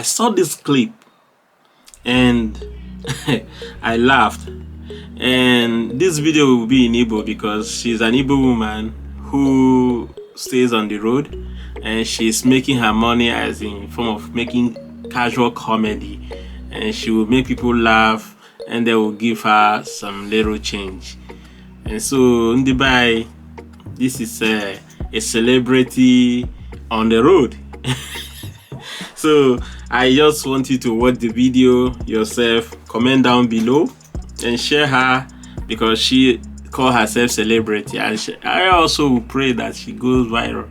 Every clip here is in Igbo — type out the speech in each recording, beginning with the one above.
I saw this clip and I laughed. And this video will be in Igbo because she's an Igbo woman who stays on the road and she's making her money as in form of making casual comedy, and she will make people laugh and they will give her some little change. And so Ndibai, this is a celebrity on the road. So I just want you to watch the video yourself, comment down below and share her because she call herself celebrity, and I also pray that she goes viral.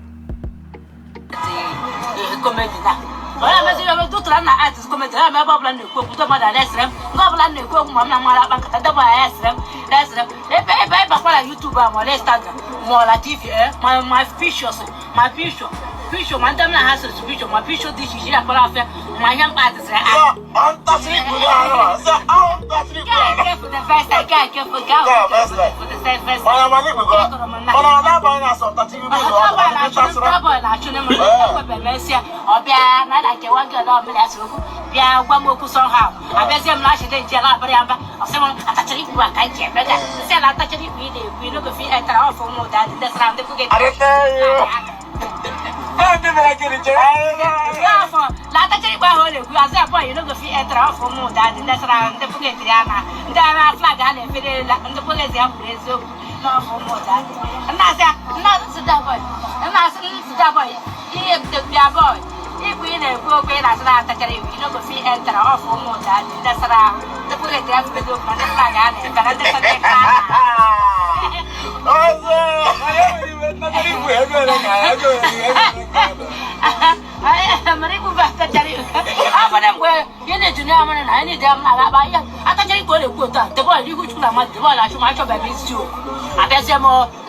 Picture, my damn has a picture, my picture this is here for my young artist. For the first, I can't get for the first.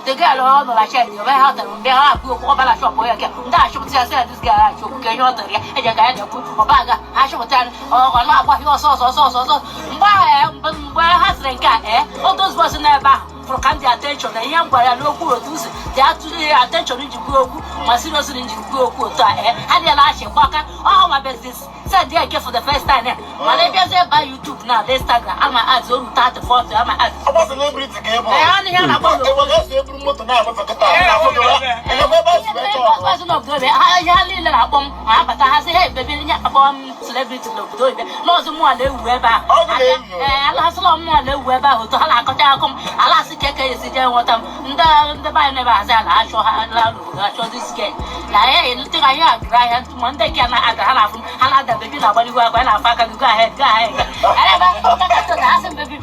The girl all the shit, you have to be a good over shop where I get that. She would say, this guy, you get your and you got a good or bag. I should tell or not what you saw. Where has the cat, eh? All those was never for country attention. The young boy, I know who do they have to attention into go, my serious into go, and the last walker. Oh, my business. Said they get for the first time. Malaysia say by YouTube now, they start I'm my ads on 34. I'm my ads. I was a celebrity game. I only have a promoter now. But I say, hey, baby, celebrity look good. Lots of more than Weber. I lost a lot more than Weber who told I come. I lost the cake is the what the buy never has I show this game. I think I have Ryan to Monday can I have the baby now when you are going to go ahead. I never asked him, baby.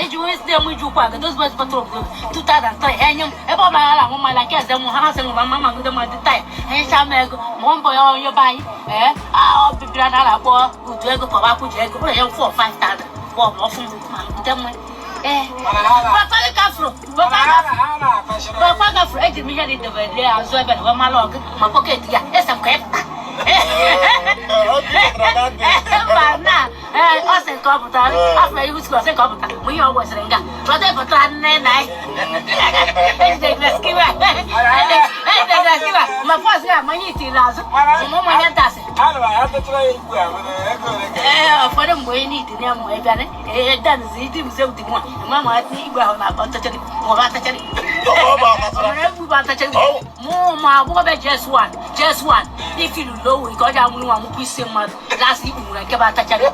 You is there with you, those was patrol 2003. And you about my like as them house and my mamma with them at the time. And shall make one boy on your body. I'll be granada for who go for up with you 4 or 5 times. Well, often them. My pocket, yes, I'm kept. Austin Computer, after you was a computer, we always ring up. But they put on my first year, my eating last. My does it. For them, we need to know my gun. That is it himself. Mamma, I think we're about to tell you more about to just one. If you know, we got down one who is same last evening, like about the charity.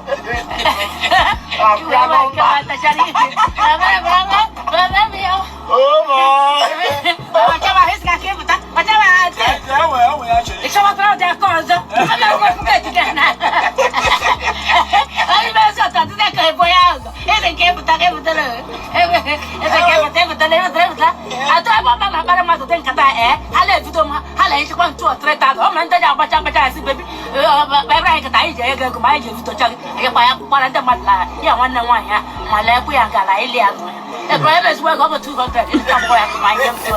The drivers work over 200. It's not work. My name is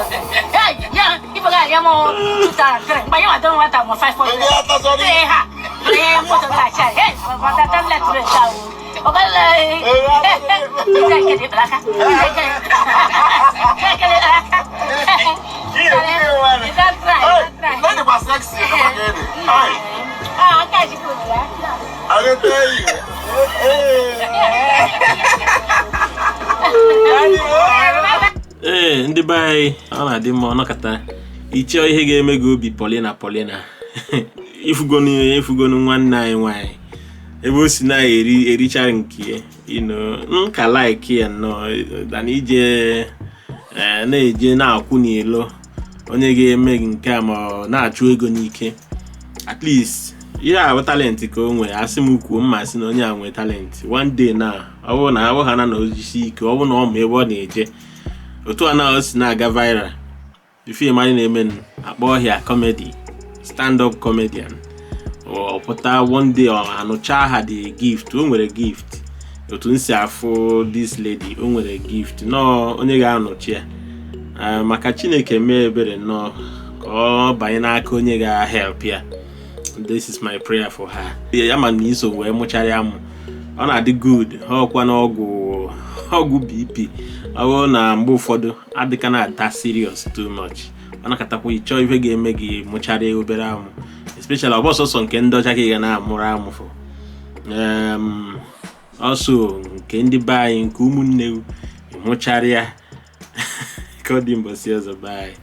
hey, yeah, people got your more 2,000. But you don't want to 500. Hey, what a guy said. Hey, what that let's go. Okay, take it, black. That's right. That's right. Sexy. Ah, catch you good. Ee, ndị be anyị ọ na-adị mma ọnọkọta ịchọ ihe ga-eme gị obi Paulina ifugonu nwanne anyị nwanyị ebe o si na-ericha nke nka like ya nnọọ dana ije na-eje na-akwụ n'ilo onye ga-eme gị nke a ma ọ na-achụ ego n'ike. At least ihe a bụ talent ka o nwere, asị m kwuo mmasị na onye a nwere talent. One day na ọ bụrụ na abụ ha na ojisi ike, ọ bụrụ na ọ ma ebe ọ na-eje otu a na o si na-aga viral, the film anyị na-eme akpọ ọhịa comedy, stand-up comedian, ọ pụta one day ọ anụcha ha the gift, o nwere gift. Otu nsi afụ this lady, o nwere gift nọ onye ga-anọchi ya maka Chineke mee ebere nọ ka ọ banye n'aka onye ga-help ya. This is my prayer for her. Ya ma na iso wee mụchara amụ, ọ na-adị good. Ọkwa na ọgwụ BP ọ bụrụ na mgbe ụfọdụ adịka na-ata serious too much, ọ nakatakwa ịchọ ife ga-eme gị mụchara obere amụ, especially ọ bụ sọsọ nke ndị ọcha ka ị ga na-amụrụ amụ fọ ọsọ nke ndị be anyị nke ụmụnne mụchara ya ka ọ dị mbọsị ọzọ. Bye.